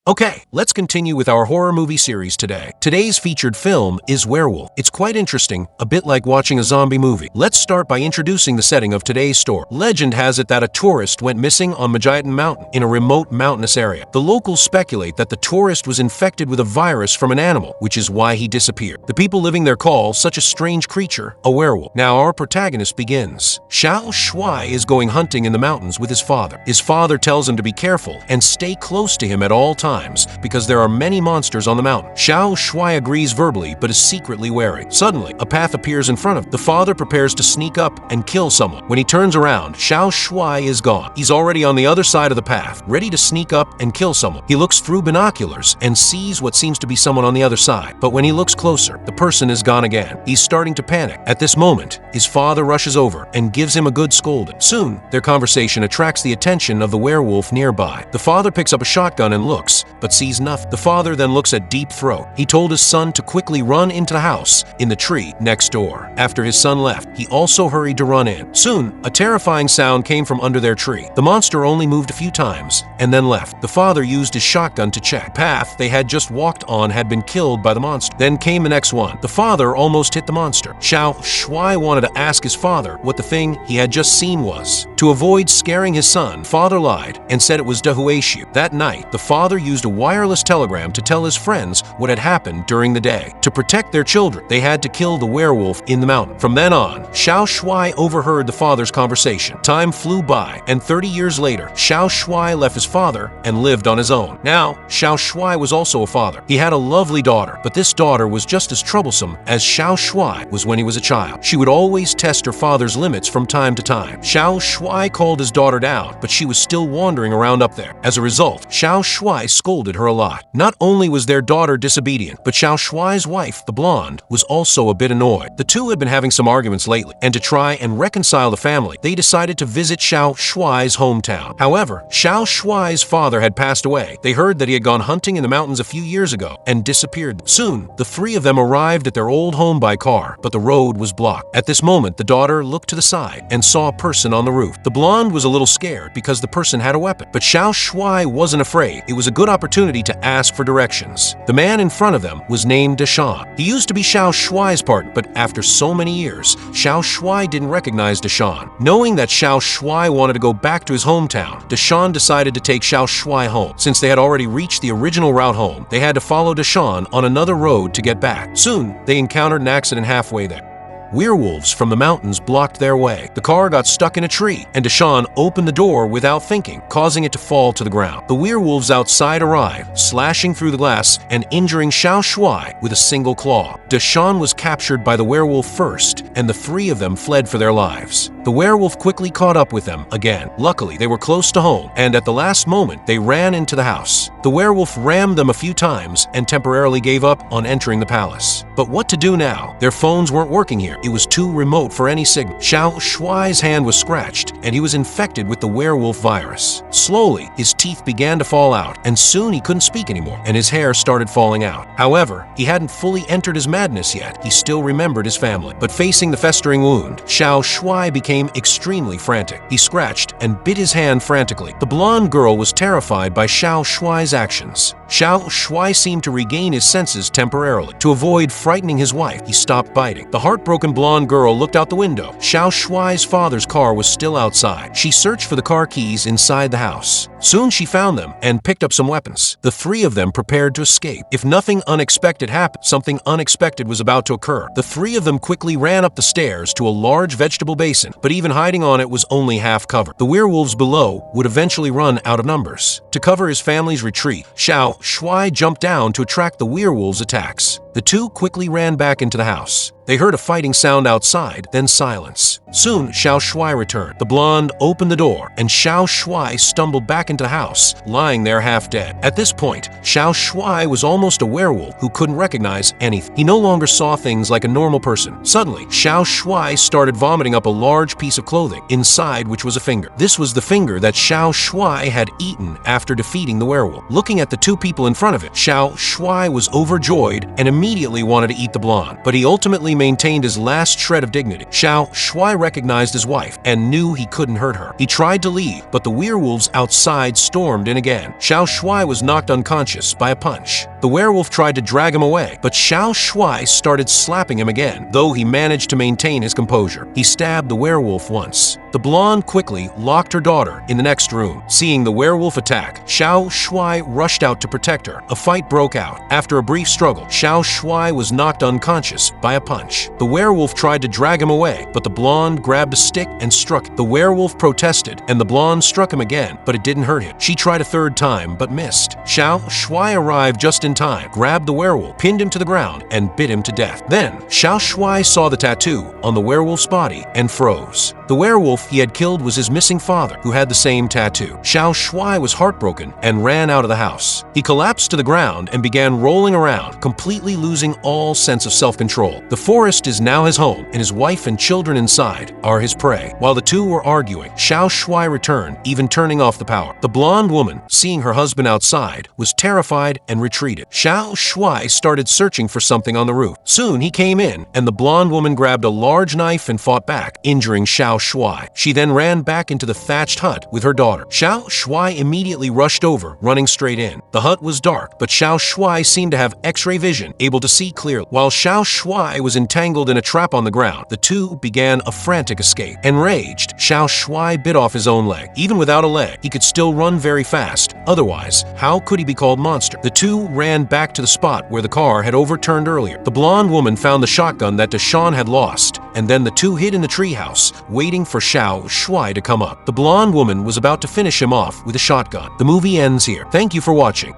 Okay, let's continue with our horror movie series today. Today's featured film is Werewolf. It's quite interesting, a bit like watching a zombie movie. Let's start by introducing the setting of today's story. Legend has it that a tourist went missing on Majiatun Mountain in a remote mountainous area. The locals speculate that the tourist was infected with a virus from an animal, which is why he disappeared. The people living there call such a strange creature a werewolf. Now our protagonist begins. Xiao Shuai is going hunting in the mountains with his father. His father tells him to be careful and stay close to him at all times, because there are many monsters on the mountain. Xiao Shuai agrees verbally but is secretly wary. Suddenly, a path appears in front of him. The father prepares to sneak up and kill someone. When he turns around, Xiao Shuai is gone. He's already on the other side of the path, ready to sneak up and kill someone. He looks through binoculars and sees what seems to be someone on the other side. But when he looks closer, the person is gone again. He's starting to panic. At this moment, his father rushes over and gives him a good scolding. Soon, their conversation attracts the attention of the werewolf nearby. The father picks up a shotgun and looks, but sees nothing. The father then looks at Deep Throat. He told his son to quickly run into the house in the tree next door. After his son left, he also hurried to run in. Soon, a terrifying sound came from under their tree. The monster only moved a few times and then left. The father used his shotgun to check. The path they had just walked on had been killed by the monster. Then came the next one. The father almost hit the monster. Xiao Shuai wanted to ask his father what the thing he had just seen was. To avoid scaring his son, father lied and said it was Dehuaishu. That night, the father used a wireless telegram to tell his friends what had happened during the day. To protect their children, they had to kill the werewolf in the mountain. From then on, Xiao Shuai overheard the father's conversation. Time flew by, and 30 years later, Xiao Shuai left his father and lived on his own. Now, Xiao Shuai was also a father. He had a lovely daughter, but this daughter was just as troublesome as Xiao Shuai was when he was a child. She would always test her father's limits from time to time. Xiao Shuai called his daughter down, but she was still wandering around up there. As a result, Xiao Shuai scolded her a lot. Not only was their daughter disobedient, but Xiao Shuai's wife, the blonde, was also a bit annoyed. The two had been having some arguments lately, and to try and reconcile the family, they decided to visit Xiao Shuai's hometown. However, Xiao Shuai's father had passed away. They heard that he had gone hunting in the mountains a few years ago and disappeared. Soon, the three of them arrived at their old home by car, but the road was blocked. At this moment, the daughter looked to the side and saw a person on the roof. The blonde was a little scared because the person had a weapon, but Xiao Shuai wasn't afraid. It was a good opportunity to ask for directions. The man in front of them was named Deshawn. He used to be Xiao Shuai's partner, but after so many years, Xiao Shuai didn't recognize Deshawn. Knowing that Xiao Shuai wanted to go back to his hometown, Deshawn decided to take Xiao Shuai home. Since they had already reached the original route home, they had to follow Deshawn on another road to get back. Soon, they encountered an accident halfway there. Werewolves from the mountains blocked their way. The car got stuck in a tree, and Deshawn opened the door without thinking, causing it to fall to the ground. The werewolves outside arrived, slashing through the glass and injuring Xiao Shuai with a single claw. Deshawn was captured by the werewolf first, and the three of them fled for their lives. The werewolf quickly caught up with them again. Luckily, they were close to home, and at the last moment, they ran into the house. The werewolf rammed them a few times and temporarily gave up on entering the palace. But what to do now? Their phones weren't working here. It was too remote for any signal. Xiao Shuai's hand was scratched, and he was infected with the werewolf virus. Slowly, his teeth began to fall out, and soon he couldn't speak anymore, and his hair started falling out. However, he hadn't fully entered his madness yet. He still remembered his family. But facing the festering wound, Xiao Shuai became extremely frantic. He scratched and bit his hand frantically. The blonde girl was terrified by Xiao Shuai's actions. Xiao Shuai seemed to regain his senses temporarily. To avoid frightening his wife, he stopped biting. The heartbroken blonde girl looked out the window. Xiao Shuai's father's car was still outside. She searched for the car keys inside the house. Soon she found them and picked up some weapons. The three of them prepared to escape. If nothing unexpected happened, something unexpected was about to occur. The three of them quickly ran up the stairs to a large vegetable basin, but even hiding on it was only half covered. The werewolves below would eventually run out of numbers. To cover his family's retreat, Xiao Shuai jumped down to attract the werewolves' attacks. The two quickly ran back into the house. They heard a fighting sound outside, then silence. Soon, Xiao Shuai returned. The blonde opened the door, and Xiao Shuai stumbled back into the house, lying there half dead. At this point, Xiao Shuai was almost a werewolf who couldn't recognize anything. He no longer saw things like a normal person. Suddenly, Xiao Shuai started vomiting up a large piece of clothing, inside which was a finger. This was the finger that Xiao Shuai had eaten after defeating the werewolf. Looking at the two people in front of it, Xiao Shuai was overjoyed and immediately immediately wanted to eat the blonde, but he ultimately maintained his last shred of dignity. Xiao Shuai recognized his wife and knew he couldn't hurt her. He tried to leave, but the werewolves outside stormed in again. Xiao Shuai was knocked unconscious by a punch. The werewolf tried to drag him away, but Xiao Shuai started slapping him again, though he managed to maintain his composure. He stabbed the werewolf once. The blonde quickly locked her daughter in the next room. Seeing the werewolf attack, Xiao Shuai rushed out to protect her. A fight broke out. After a brief struggle, Xiao Shuai was knocked unconscious by a punch. The werewolf tried to drag him away, but the blonde grabbed a stick and struck him. The werewolf protested, and the blonde struck him again, but it didn't hurt him. She tried a third time, but missed. Xiao Shuai arrived just in time, grabbed the werewolf, pinned him to the ground, and bit him to death. Then, Xiao Shuai saw the tattoo on the werewolf's body and froze. The werewolf he had killed was his missing father, who had the same tattoo. Xiao Shuai was heartbroken and ran out of the house. He collapsed to the ground and began rolling around, completely losing all sense of self-control. The forest is now his home, and his wife and children inside are his prey. While the two were arguing, Xiao Shuai returned, even turning off the power. The blonde woman, seeing her husband outside, was terrified and retreated. Xiao Shuai started searching for something on the roof. Soon he came in, and the blonde woman grabbed a large knife and fought back, injuring Xiao Shuai. She then ran back into the thatched hut with her daughter. Xiao Shuai immediately rushed over, running straight in. The hut was dark, but Xiao Shuai seemed to have X-ray vision, able to see clearly. While Xiao Shuai was entangled in a trap on the ground, the two began a frantic escape. Enraged, Xiao Shuai bit off his own leg. Even without a leg, he could still run very fast. Otherwise, how could he be called monster? The two ran back to the spot where the car had overturned earlier. The blonde woman found the shotgun that Deshawn had lost, and then the two hid in the treehouse, waiting for Xiao Shuai to come up. The blonde woman was about to finish him off with a shotgun. The movie ends here. Thank you for watching.